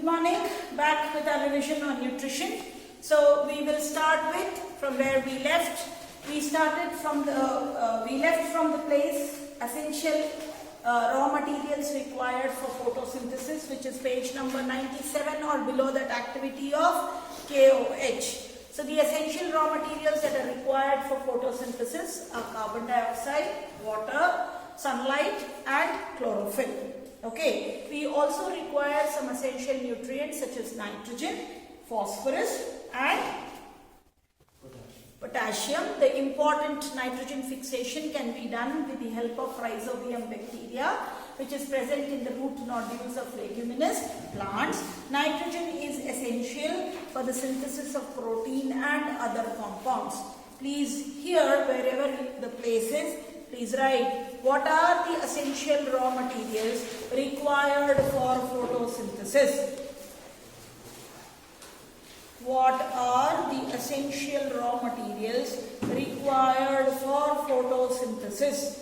Good morning, back with our revision on nutrition. So we will start with from where we left. We left from the place essential raw materials required for photosynthesis, which is page number 97 or below that activity of KOH. So the essential raw materials that are required for photosynthesis are carbon dioxide, water, sunlight and chlorophyll. Okay, we also require some essential nutrients such as nitrogen, phosphorus and potassium. The important nitrogen fixation can be done with the help of Rhizobium bacteria, which is present in the root nodules of leguminous plants. Nitrogen is essential for the synthesis of protein and other compounds. Please here, wherever the place is, please write what are the essential raw materials required for photosynthesis. What are the essential raw materials required for photosynthesis?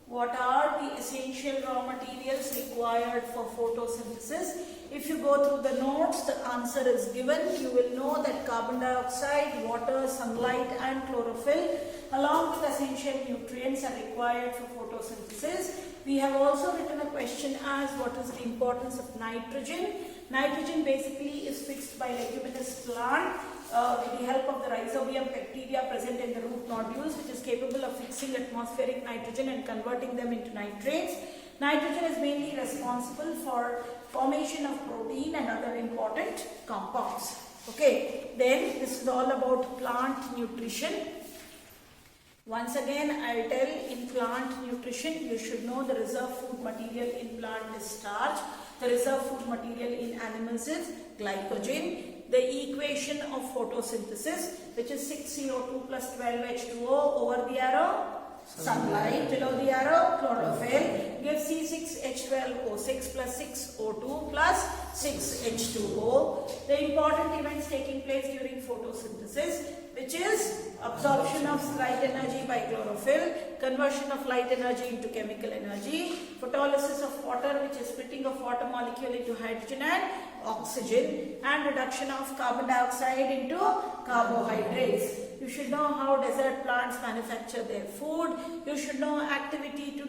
What are the essential raw materials required for photosynthesis? If you go through the notes, the answer is given. You will know that carbon dioxide, water, sunlight and chlorophyll along with essential nutrients are required for photosynthesis. We have also written a question as what is the importance of nitrogen. Nitrogen basically is fixed by leguminous plant with the help of the Rhizobium bacteria present in the root nodules, which is capable of fixing atmospheric nitrogen and converting them into nitrates. Nitrogen is mainly responsible for formation of protein and other important compounds. Okay, then this is all about plant nutrition. Once again, I will tell in plant nutrition, you should know the reserve food material in plant is starch. The reserve food material in animals is glycogen. The equation of photosynthesis, which is 6CO2 plus 12H2O over the arrow, sunlight, below the arrow, chlorophyll, gives C6H12O6 plus 6O2 plus 6H2O. The important events taking place during photosynthesis, which is absorption of light energy by chlorophyll, conversion of light energy into chemical energy, photolysis of water, which is splitting of water molecule into hydrogen and oxygen, and reduction of carbon dioxide into carbohydrates. You should know how desert plants manufacture their food. You should know activity to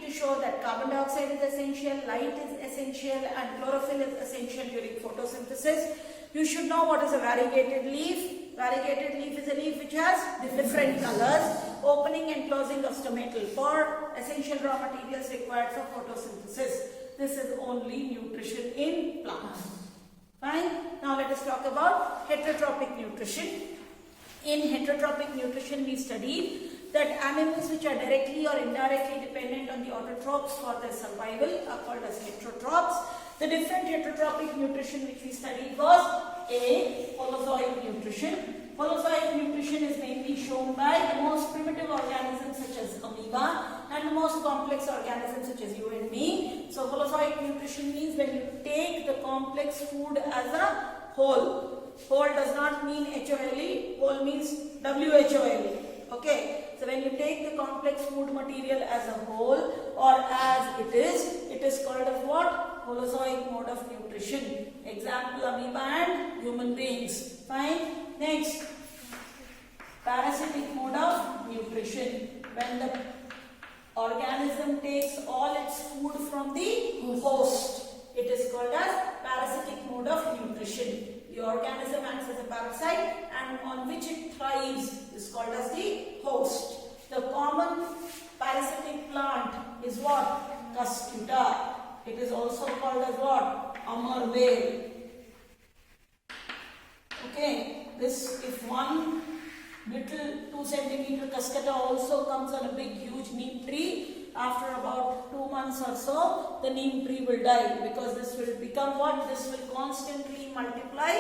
show that carbon dioxide is essential, light is essential and chlorophyll is essential during photosynthesis. You should know what is a variegated leaf. Variegated leaf is a leaf which has different colors, opening and closing of stomatal pore, essential raw materials required for photosynthesis. This is only nutrition in plants. Fine. Now let us talk about heterotrophic nutrition. In heterotrophic nutrition, we studied that animals which are directly or indirectly dependent on the autotrophs for their survival are called as heterotrophs. The different heterotrophic nutrition which we studied was A. Holozoic nutrition. Holozoic nutrition is mainly shown by the most primitive organisms such as amoeba and the most complex organisms such as you and me. So Holozoic nutrition means when you take the complex food as a whole. Whole does not mean H-O-L-E, whole means W-H-O-L-E. Okay, so when you take the complex food material as a whole or as it is called as what? Holozoic mode of nutrition. Example, amoeba and human beings. Fine. Next, parasitic mode of nutrition. When the organism takes all its food from the host, it is called as parasitic mode of nutrition. The organism acts as a parasite and on which it thrives is called as the host. The common parasitic plant is what? Cuscuta. It is also called as what? Amarvale. Okay, this if one little 2 centimeter cuscuta also comes on a big huge neem tree, after about 2 months or so, the neem tree will die because this will become what? This will constantly multiply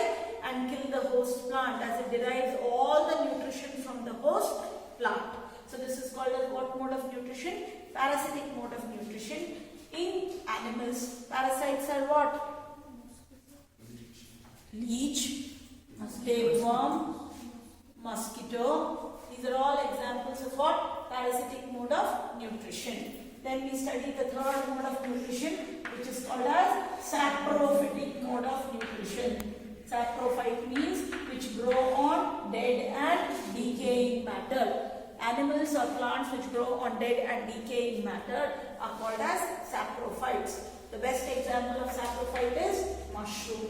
and kill the host plant as it derives all the nutrition from the host plant. So this is called as what mode of nutrition? Parasitic mode of nutrition. In animals, parasites are what? Leech, tapeworm, mosquito. These are all examples of what? Parasitic mode of nutrition. Then we study the third mode of nutrition, which is called as saprophytic mode of nutrition. Saprophyte means which grow on dead and decaying matter. Animals or plants which grow on dead and decaying matter are called as saprophytes. The best example of saprophyte is mushroom.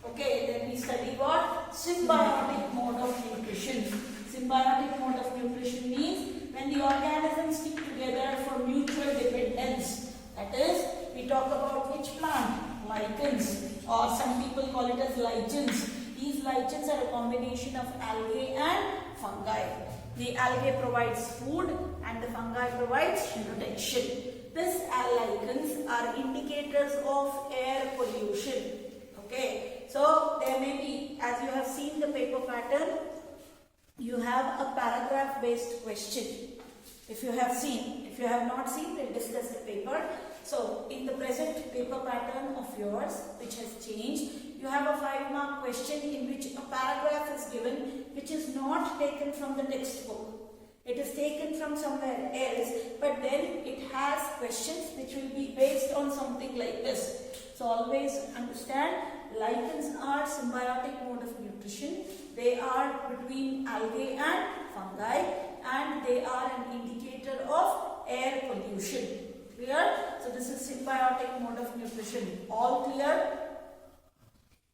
Okay, then we study what? Symbiotic mode of nutrition. Symbiotic mode of nutrition means when the organisms stick together for mutual dependence. That is, we talk about which plant? Lichens, or some people call it as lichens. These lichens are a combination of algae and fungi. The algae provides food and the fungi provides protection. These lichens are indicators of air pollution. Okay, so there may be, as you have seen the paper pattern, you have a paragraph based question. If you have seen, if you have not seen, we'll discuss the paper. So in the present paper pattern of yours, which has changed, you have a 5-mark question in which a paragraph is given which is not taken from the textbook. It is taken from somewhere else, but then it has questions which will be based on something like this. So always understand, lichens are symbiotic mode of nutrition. They are between algae and fungi, and they are an indicator of air pollution. Clear? So this is symbiotic mode of nutrition. All clear?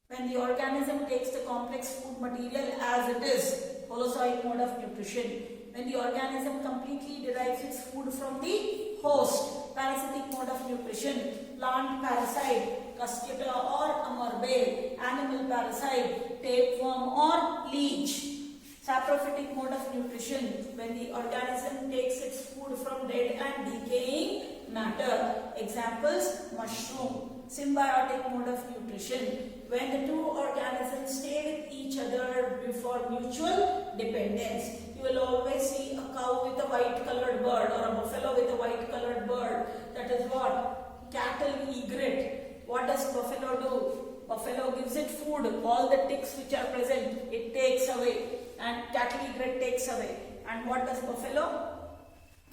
When the organism takes the complex food material as it is, holozoic mode of nutrition. When the organism completely derives its food from the host, parasitic mode of nutrition. Plant parasite, Cuscuta or Amarbale. Animal parasite, tapeworm or leech. Saprophytic mode of nutrition, when the organism takes its food from dead and decaying matter. Examples, mushroom. Symbiotic mode of nutrition, when the two organisms stay with each other for mutual dependence. You will always see a cow with a white colored bird or a buffalo with a white colored bird. That is what? Cattle egret. What does buffalo do? Buffalo gives it food. All the ticks which are present, it takes away. And cattle egret takes away. And what does buffalo?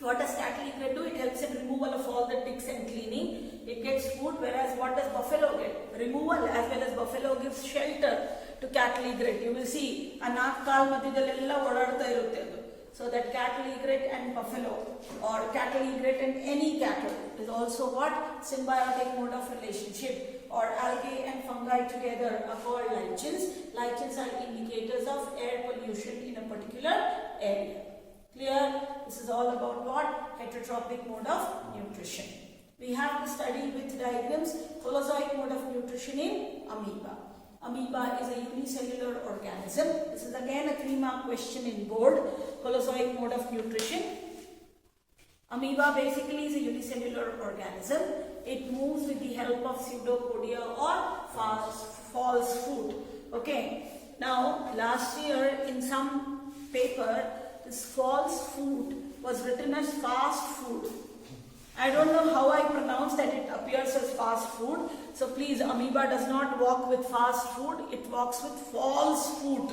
What does cattle egret do? It helps in removal of all the ticks and cleaning. It gets food, whereas what does buffalo get? Removal, as well as buffalo gives shelter to cattle egret. You will see a naakal madhyadalella odadta irutte adu. So that cattle egret and buffalo, or cattle egret and any cattle, is also what? Symbiotic mode of relationship. Or algae and fungi together are called lichens. Lichens are indicators of air pollution in a particular area. Clear? This is all about what? Heterotrophic mode of nutrition. We have to study with diagrams holozoic mode of nutrition in amoeba. Amoeba is a unicellular organism. This is again a 3-mark question in board. Holozoic mode of nutrition. Amoeba basically is a unicellular organism. It moves with the help of pseudopodia or false fruit. Okay. Now, last year in some paper, this false fruit was written as fast food. I don't know how I pronounce that it appears as fast food. So please, amoeba does not walk with fast food. It walks with false fruit.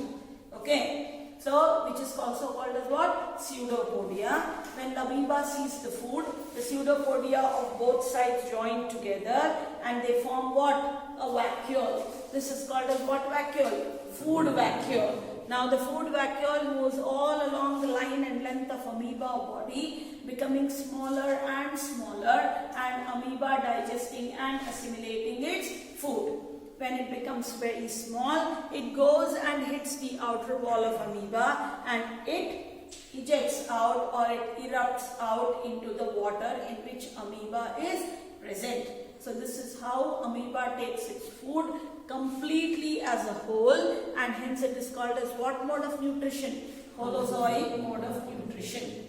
Okay. So, which is also called as what? Pseudopodia. When the amoeba sees the food, the pseudopodia of both sides join together and they form what? A vacuole. This is called as what vacuole? Food vacuole. Now the food vacuole moves all along the line and length of amoeba body, becoming smaller and smaller, and amoeba digesting and assimilating its food. When it becomes very small, it goes and hits the outer wall of amoeba and it ejects out, or it erupts out into the water in which amoeba is present. So this is how amoeba takes its food completely as a whole, and hence it is called as what mode of nutrition? Holozoic mode of nutrition.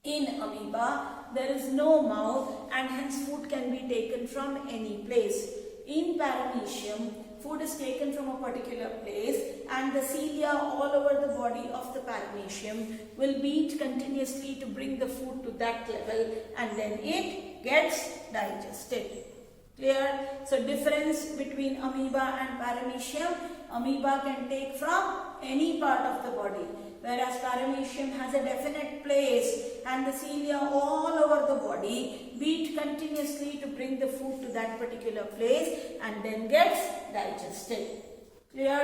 In amoeba, there is no mouth and hence food can be taken from any place. In paramecium, food is taken from a particular place and the cilia all over the body of the paramecium will beat continuously to bring the food to that level and then it gets digested. Clear? So difference between amoeba and paramecium, amoeba can take from any part of the body, whereas paramecium has a definite place and the cilia all over the body beat continuously to bring the food to that particular place and then gets digested. Clear?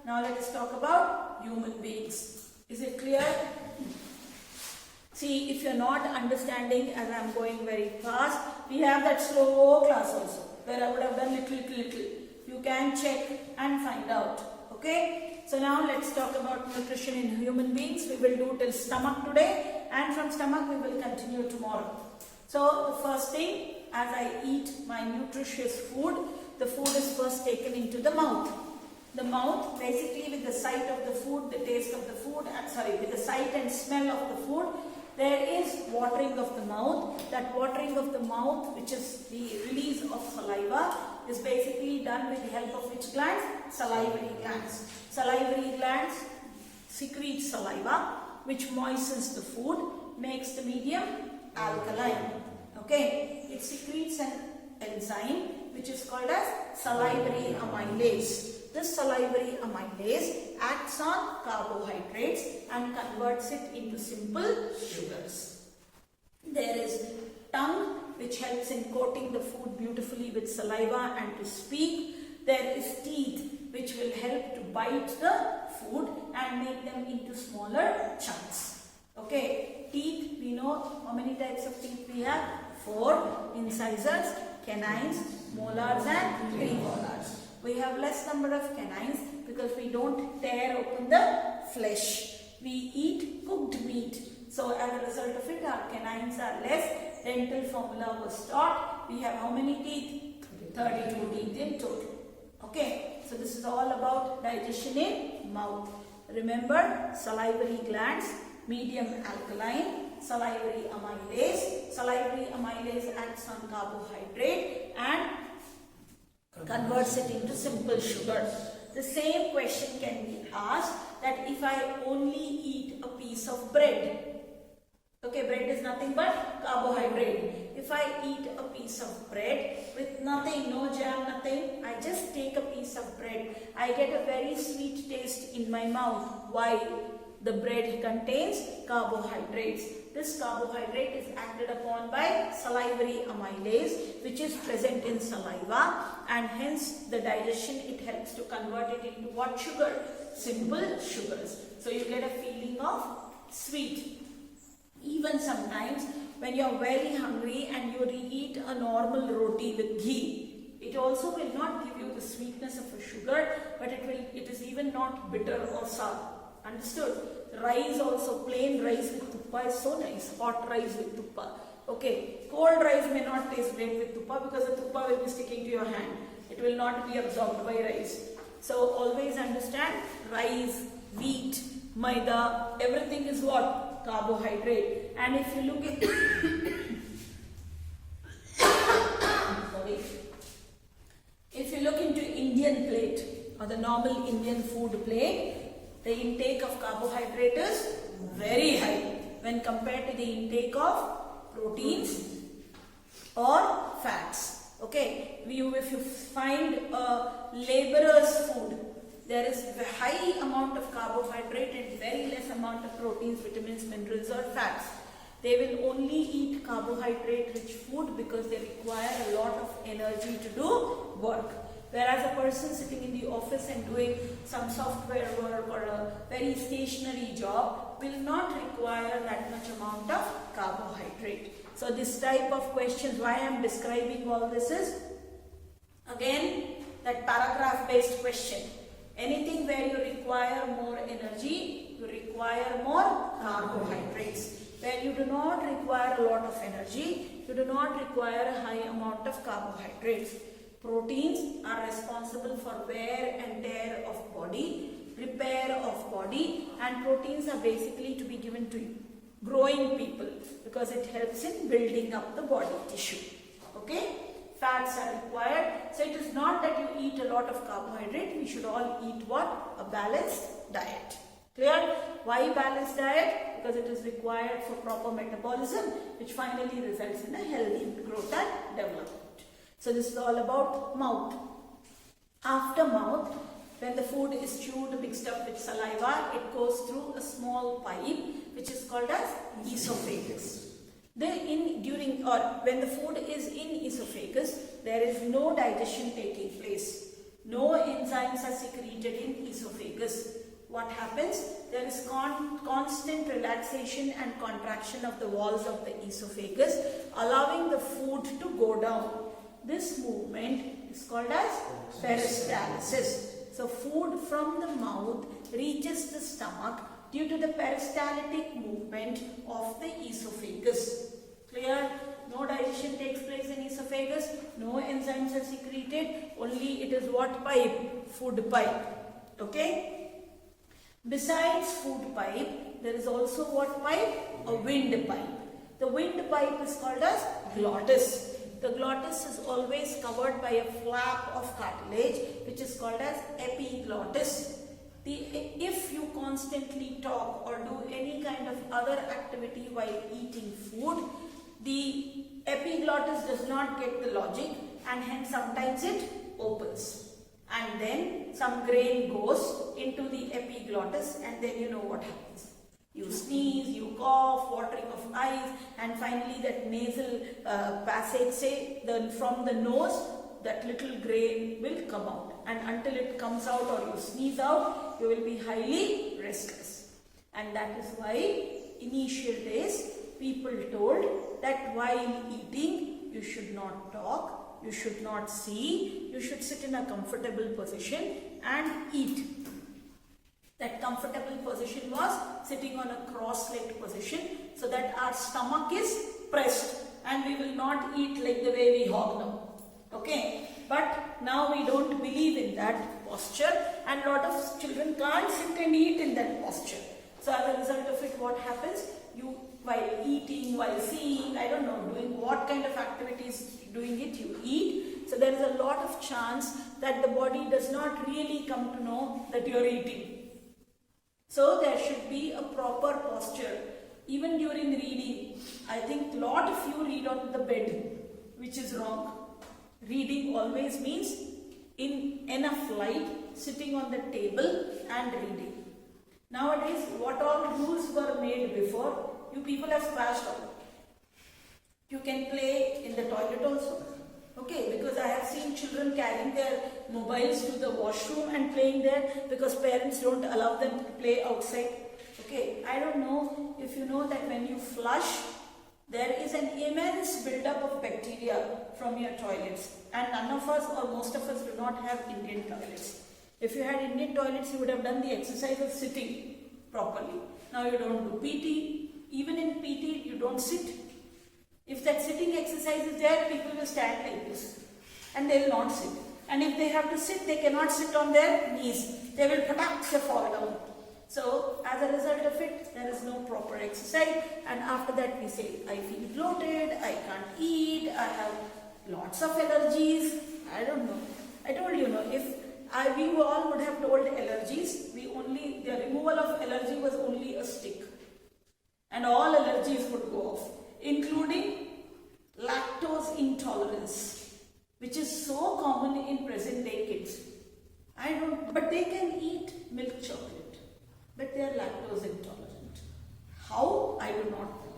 Now let us talk about human beings. Is it clear? See, if you're not understanding as I'm going very fast, we have that slow class also, where I would have done little. You can check and find out. Okay? So now let's talk about nutrition in human beings. We will do till stomach today, and from stomach we will continue tomorrow. So the first thing, as I eat my nutritious food, the food is first taken into the mouth. The mouth, basically with the sight of the food, the taste of the food, with the sight and smell of the food, there is watering of the mouth. That watering of the mouth, which is the release of saliva, is basically done with the help of which glands? Salivary glands. Salivary glands secrete saliva, which moistens the food, makes the medium alkaline. Okay, it secretes an enzyme which is called as salivary amylase. This salivary amylase acts on carbohydrates and converts it into simple sugars. There is tongue, which helps in coating the food beautifully with saliva and to speak. There is teeth, which will help to bite the food and make them into smaller chunks. Okay, teeth, we know how many types of teeth we have? 4: incisors, canines, molars and premolars. We have less number of canines because we don't tear open the flesh. We eat cooked meat. So as a result of it, our canines are less. Dental formula was taught. We have how many teeth? 32 teeth in total. Okay, so this is all about digestion in mouth. Remember, salivary glands, medium alkaline, salivary amylase. Salivary amylase acts on carbohydrate and converts it into simple sugar. The same question can be asked that if I only eat a piece of bread. Okay, bread is nothing but carbohydrate. If I eat a piece of bread with nothing, no jam, nothing, I just take a piece of bread, I get a very sweet taste in my mouth. Why? The bread contains carbohydrates. This carbohydrate is acted upon by salivary amylase, which is present in saliva, and hence the digestion, it helps to convert it into what sugar? Simple sugars. So you get a feeling of sweet. Even sometimes when you are very hungry and you eat a normal roti with ghee, it also will not give you the sweetness of a sugar, but it is even not bitter or sour. Understood? Rice also, plain rice with tuppa is so nice. Hot rice with tuppa. Okay, cold rice may not taste great with tuppa because the tuppa will be sticking to your hand. It will not be absorbed by rice. So always understand, rice, wheat, maida, everything is what? Carbohydrate. And if you look at sorry, if you look into Indian plate or the normal Indian food plate, the intake of carbohydrate is very high when compared to the intake of proteins or fats. Okay, if you find a laborer's food, there is a high amount of carbohydrate and very less amount of proteins, vitamins, minerals or fats. They will only eat carbohydrate rich food because they require a lot of energy to do work. Whereas a person sitting in the office and doing some software work or a very stationary job will not require that much amount of carbohydrate. So this type of questions, why I am describing all this is, again, that paragraph based question. Anything where you require more energy, you require more carbohydrates. Where you do not require a lot of energy, you do not require a high amount of carbohydrates. Proteins are responsible for wear and tear of body, repair of body, and proteins are basically to be given to growing people because it helps in building up the body tissue. Okay? Fats are required. So it is not that you eat a lot of carbohydrate. We should all eat what? A balanced diet. Clear? Why balanced diet? Because it is required for proper metabolism, which finally results in a healthy growth and development. So this is all about mouth. After mouth, when the food is chewed, mixed up with saliva, it goes through a small pipe which is called as esophagus. During or when the food is in esophagus, there is no digestion taking place. No enzymes are secreted in esophagus. What happens? There is constant relaxation and contraction of the walls of the esophagus, allowing the food to go down. This movement is called as peristalsis. So food from the mouth reaches the stomach due to the peristaltic movement of the esophagus. Clear? No digestion takes place in esophagus, no enzymes are secreted, only it is what pipe? Food pipe. Okay? Besides food pipe, there is also what pipe? A wind pipe. The wind pipe is called as glottis. The glottis is always covered by a flap of cartilage, which is called as epiglottis. If you constantly talk or do any kind of other activity while eating food, the epiglottis does not get the logic and hence sometimes it opens. And then some grain goes into the epiglottis and then you know what happens. You sneeze, you cough, watering of eyes, and finally that nasal passage, say from the nose, that little grain will come out. And until it comes out or you sneeze out, you will be highly restless. And that is why initial days people told that while eating you should not talk, you should not see, you should sit in a comfortable position and eat. That comfortable position was sitting on a cross-legged position so that our stomach is pressed and we will not eat like the way we hog now. Okay? But now we don't believe in that posture and a lot of children can't sit and eat in that posture. So as a result of it, what happens? You, while eating, while seeing, I don't know, doing what kind of activities doing it, you eat. So there is a lot of chance that the body does not really come to know that you are eating. So there should be a proper posture. Even during reading, I think a lot of you read on the bed, which is wrong. Reading always means in enough light, sitting on the table and reading. Nowadays, what all rules were made before, you people have scratched out. You can play in the toilet also. Okay, because I have seen children carrying their mobiles to the washroom and playing there because parents don't allow them to play outside. Okay, I don't know if you know that when you flush, there is an immense buildup of bacteria from your toilets. And none of us or most of us do not have Indian toilets. If you had Indian toilets, you would have done the exercise of sitting properly. Now you don't do PT. Even in PT, you don't sit. If that sitting exercise is there, people will stand like this and they will not sit. And if they have to sit, they cannot sit on their knees. They will fall down. So as a result of it, there is no proper exercise, and after that we say, I feel bloated, I can't eat, I have lots of allergies. I don't know. I told you, if we all would have told allergies, the removal of allergy was only a stick. And all allergies would go off, including lactose intolerance, which is so common in present day kids. But they can eat milk chocolate, but they are lactose intolerant. How? I do not know.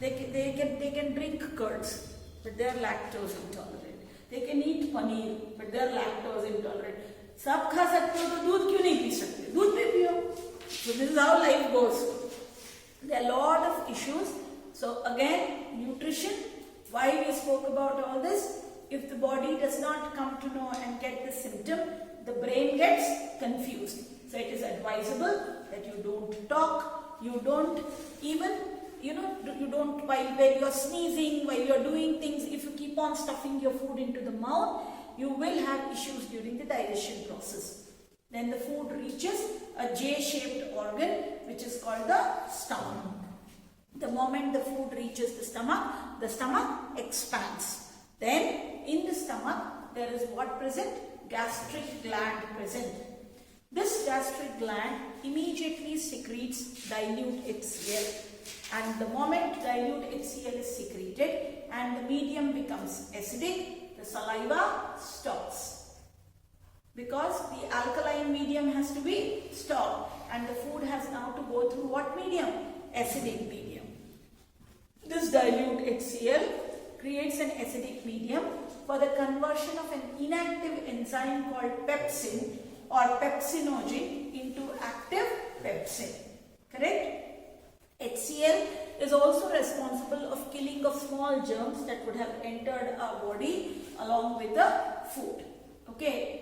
They can drink curds, but they are lactose intolerant. They can eat paneer, but they are lactose intolerant. सब खा सकते हो तो दूध क्यों नहीं P सकते? दूध भी पियो. So this is how life goes. There are a lot of issues. So again, nutrition. Why we spoke about all this? If the body does not come to know and get the symptom, the brain gets confused. So it is advisable that you don't talk, you don't even, you don't, while you are sneezing, while you are doing things, if you keep on stuffing your food into the mouth, you will have issues during the digestion process. Then the food reaches a J-shaped organ, which is called the stomach. The moment the food reaches the stomach expands. Then in the stomach, there is what present? Gastric gland present. This gastric gland immediately secretes dilute HCl. And the moment dilute HCl is secreted and the medium becomes acidic, the saliva stops. Because the alkaline medium has to be stopped and the food has now to go through what medium? acidic medium. This dilute HCl creates an acidic medium for the conversion of an inactive enzyme called pepsin or pepsinogen into active pepsin. Correct? HCl is also responsible of killing of small germs that would have entered our body along with the food. Okay.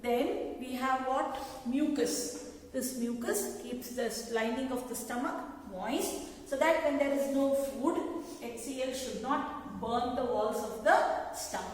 Then we have what? Mucus. This mucus keeps the lining of the stomach moist so that when there is no food, HCl should not burn the walls of the stomach.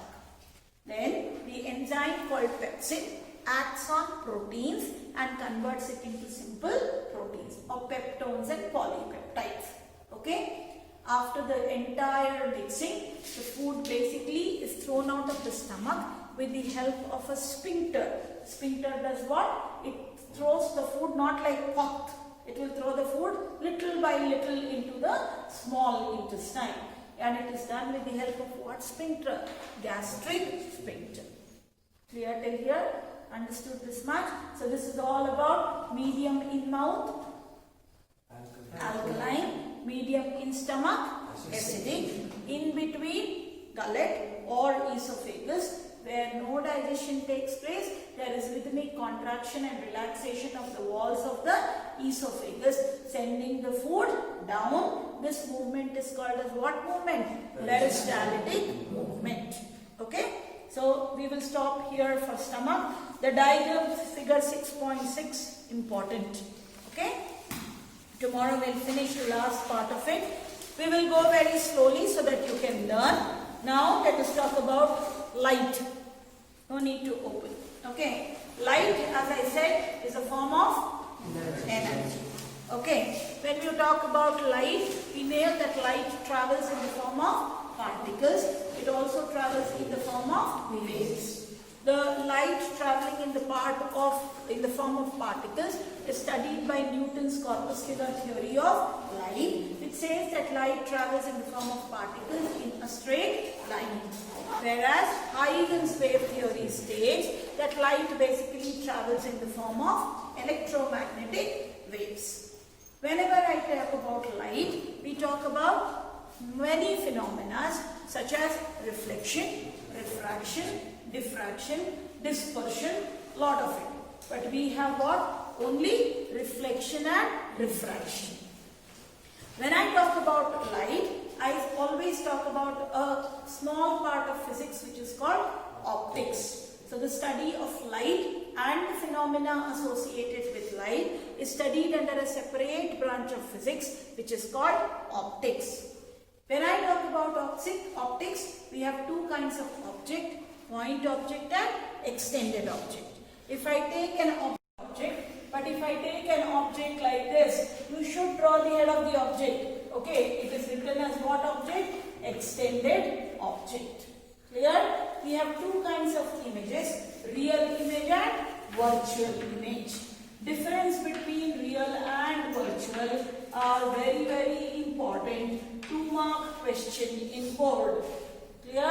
Then the enzyme called pepsin acts on proteins and converts it into simple proteins or peptones and polypeptides. Okay. After the entire mixing, the food basically is thrown out of the stomach with the help of a sphincter. Sphincter does what? It throws the food not like pot. It will throw the food little by little into the small intestine. And it is done with the help of what sphincter? Gastric sphincter. Clear till here? Understood this much? So this is all about medium in mouth, alkaline, medium in stomach, acidic, in between gullet or esophagus, where no digestion takes place, there is rhythmic contraction and relaxation of the walls of the esophagus, sending the food down. This movement is called as what movement? Peristaltic movement. Okay. So we will stop here for stomach. The diagram figure 6.6 important. Okay. Tomorrow we'll finish the last part of it. We will go very slowly so that you can learn. Now let us talk about light. No need to open. Okay. Light, as I said, is a form of energy. Okay. When you talk about light, we know that light travels in the form of particles. It also travels in the form of waves. The light traveling in the form of particles is studied by Newton's corpuscular theory of light, which says that light travels in the form of particles in a straight line. Whereas Huygens wave theory states that light basically travels in the form of electromagnetic waves. Whenever I talk about light, we talk about many phenomena such as reflection, refraction, diffraction, dispersion, lot of it. But we have what? Only reflection and refraction. When I talk about light, I always talk about a small part of physics which is called optics. So the study of light and the phenomena associated with light is studied under a separate branch of physics which is called optics. When I talk about optics, we have two kinds of object, point object and extended object. If I take an object, but if I take an object like this, you should draw the head of the object. Okay, it is written as what object? Extended object. Clear? We have two kinds of images, real image and virtual image. Difference between real and virtual are very, very important. 2-mark question in board. Clear?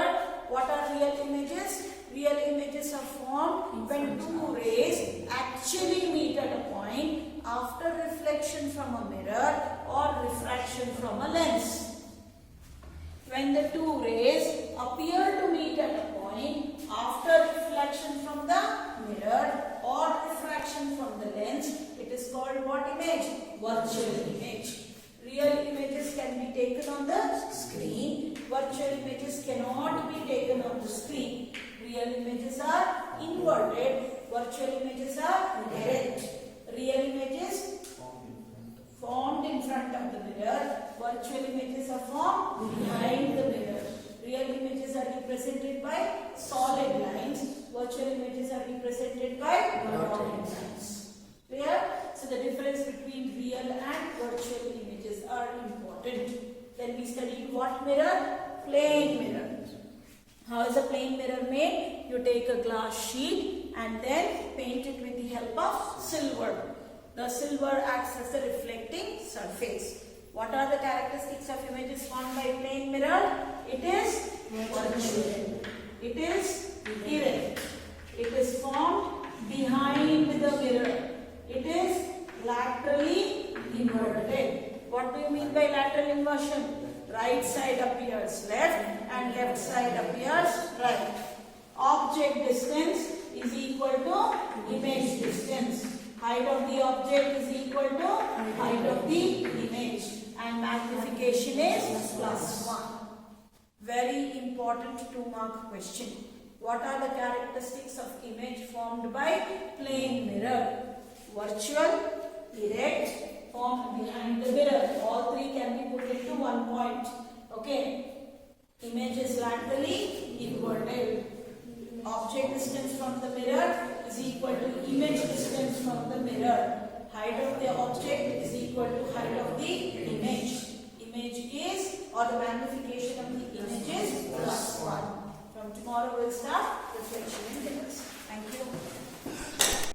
What are real images? Real images are formed when two rays actually meet at a point after reflection from a mirror or refraction from a lens. When the two rays appear to meet at a point after reflection from the mirror or refraction from the lens, it is called what image? Virtual image. Real images can be taken on the screen. Virtual images cannot be taken on the screen. Real images are inverted. Virtual images are direct. Real images formed in front of the mirror. Virtual images are formed behind the mirror. Real images are represented by solid lines. Virtual images are represented by dotted lines. Clear? So the difference between real and virtual images are important. Then we studied what mirror? Plane mirror. How is a plane mirror made? You take a glass sheet and then paint it with the help of silver. The silver acts as a reflecting surface. What are the characteristics of images formed by plane mirror? It is virtual. It is erect. It is formed behind the mirror. It is laterally inverted. What do you mean by lateral inversion? Right side appears left and left side appears right. Object distance is equal to image distance. Height of the object is equal to height of the image, and magnification is +1. Very important 2-mark question. What are the characteristics of image formed by plane mirror? Virtual, erect, formed behind the mirror. All three can be put into 1 point. Okay. Image is laterally inverted. Object distance from the mirror is equal to image distance from the mirror. Height of the object is equal to height of the image. Image is, or the magnification of the image is +1. From tomorrow we'll start reflection in mirrors. Thank you.